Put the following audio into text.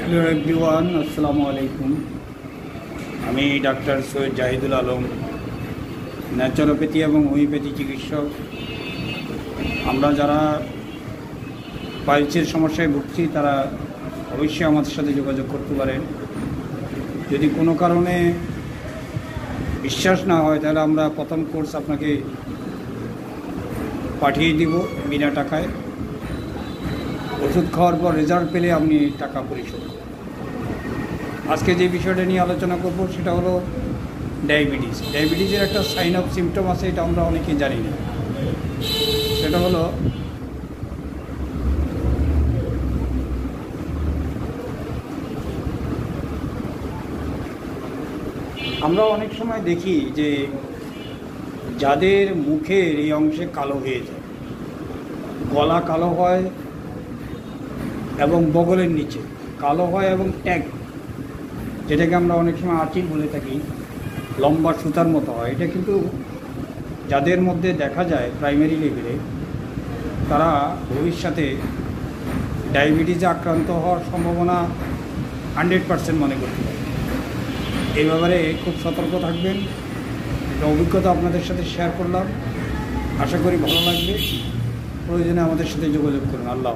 Hello everyone, আসসালামু আলাইকুম। আমি ডাক্তার সৈয়দ জাহিদুল আলম, ন্যাচারোপ্যাথি এবং হোমিওপ্যাথি চিকিৎসক। আমরা যারা পাইলসের সমস্যায় ভুগছি তারা অবশ্যই আমাদের সাথে যোগাযোগ করতে পারেন। যদি কোনো কারণে বিশ্বাস না হয় তাহলে আমরা প্রথম কোর্স আপনাকে পাঠিয়ে দিব বিনা টাকায়। ওষুধ খাওয়ার পর রেজাল্ট পেলে আপনি টাকা পরিশোধ করুন। আজকে যে বিষয়টা নিয়ে আলোচনা করব সেটা হলো ডায়াবেটিস। ডায়াবেটিসের একটা সাইন অফ সিমটম আছে, এটা আমরা অনেকেই জানি না। সেটা হলো আমরা অনেক সময় দেখি যে যাদের মুখের এই অংশে কালো হয়ে যায়, গলা কালো হয় এবং বগলের নিচে কালো হয় এবং ট্যাগ, যেটাকে আমরা অনেক সময় আঁচিল বলে থাকি, লম্বা সুতার মতো হয়। এটা কিন্তু যাদের মধ্যে দেখা যায় প্রাইমারি লেভেলে, তারা ভবিষ্যতে ডায়াবেটিসে আক্রান্ত হওয়ার সম্ভাবনা 100% মনে করতে পারে। এই ব্যাপারে খুব সতর্ক থাকবেন। একটা অভিজ্ঞতা আপনাদের সাথে শেয়ার করলাম, আশা করি ভালো লাগবে। প্রয়োজনে আমাদের সাথে যোগাযোগ করুন। আল্লাহ।